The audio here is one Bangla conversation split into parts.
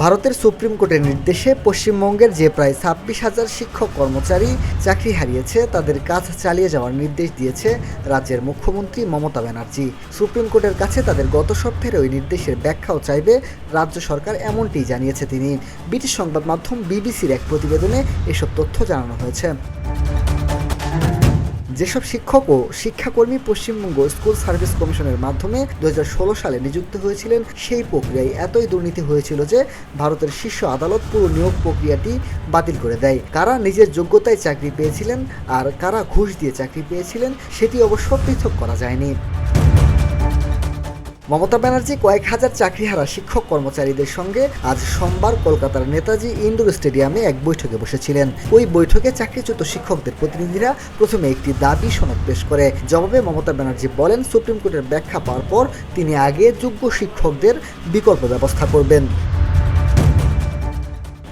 ভারতের সুপ্রিম কোর্টের নির্দেশে পশ্চিমবঙ্গের যে প্রায় ২৬,০০০ শিক্ষক কর্মচারী চাকরি হারিয়েছে তাদের কাজ চালিয়ে যাওয়ার নির্দেশ দিয়েছে রাজ্যের মুখ্যমন্ত্রী মমতা ব্যানার্জি। সুপ্রিম কোর্টের কাছে তাদের গত সপ্তাহের ওই নির্দেশের ব্যাখ্যাও চাইবে রাজ্য সরকার, এমনটিই জানিয়েছে তিনি। ব্রিটিশ সংবাদ মাধ্যম বিবিসির এক প্রতিবেদনে এসব তথ্য জানানো হয়েছে। যেসব শিক্ষক ও শিক্ষাকর্মী পশ্চিমবঙ্গ স্কুল সার্ভিস কমিশনের মাধ্যমে ২০১৬ সালে নিযুক্ত হয়েছিলেন, সেই প্রক্রিয়ায় এতই দুর্নীতি হয়েছিল যে ভারতের শীর্ষ আদালত পুরো নিয়োগ প্রক্রিয়াটি বাতিল করে দেয়। কারা নিজের যোগ্যতায় চাকরি পেয়েছিলেন আর কারা ঘুষ দিয়ে চাকরি পেয়েছিলেন সেটি অবশ্য পৃথক করা যায়নি। মমতা ব্যানার্জি কয়েক হাজার চাকরিহারা শিক্ষক কর্মচারীদের সঙ্গে আজ সোমবার কলকাতার নেতাজি ইন্ডোর স্টেডিয়ামে এক বৈঠকে বসেছিলেন। ওই বৈঠকে চাকরিচ্যুত শিক্ষকদের প্রতিনিধিরা প্রথমে একটি দাবি সনদ পেশ করে। জবাবে মমতা ব্যানার্জি বলেন, সুপ্রিম কোর্টের ব্যাখ্যা পাওয়ার পর তিনি আগে যোগ্য শিক্ষকদের বিকল্প ব্যবস্থা করবেন।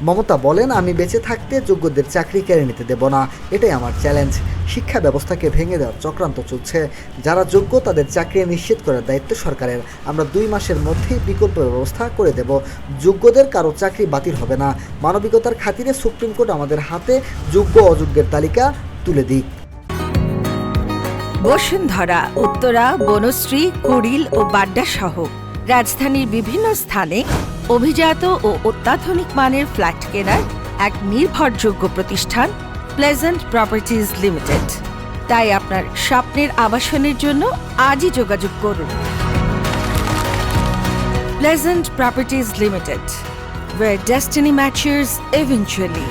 মমতা বলেন, আমি বেঁচে থাকতে যোগ্যদের চাকরি কেড়ে নিতে দেব না, এটাই আমার চ্যালেঞ্জ। শিক্ষা ব্যবস্থাকে ভেঙে দেওয়ার চক্রান্ত চলছে। যারা যোগ্য তাদের চাকরি নিশ্চিত করার দায়িত্ব সরকারের। আমরা ২ মাসের মধ্যেই বিকল্প ব্যবস্থা করে দেব। যোগ্যদের কারো চাকরি বাতিল হবে না। মানবিকতার খাতিরে সুপ্রিম কোর্ট আমাদের হাতে যোগ্য অযোগ্যের তালিকা তুলে দিক। বসুন্ধরা, উত্তরা, বনশ্রী, কুড়িল ও বাড্ডা সহ রাজধানীর বিভিন্ন স্থানে অভিজাত ও অত্যাধুনিক মানের ফ্ল্যাট কেনার এক নির্ভরযোগ্য প্রতিষ্ঠান প্লেজেন্ট প্রপার্টিজ লিমিটেড। তাই আপনার স্বপ্নের আবাসনের জন্য আজই যোগাযোগ করুন। Pleasant properties limited, where destiny matches eventually.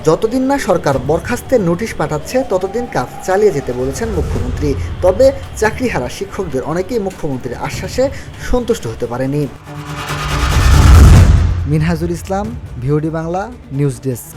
যতদিন না সরকার বরখাস্তের নোটিশ পাঠাচ্ছে ততদিন কাজ চালিয়ে যেতে বলেছেন মুখ্যমন্ত্রী। তবে চাকরিহারা শিক্ষকদের অনেকেই মুখ্যমন্ত্রীর আশ্বাসে সন্তুষ্ট হতে পারেনি। মিনহাজুল ইসলাম, ভিওডি বাংলা, নিউজ ডেস্ক।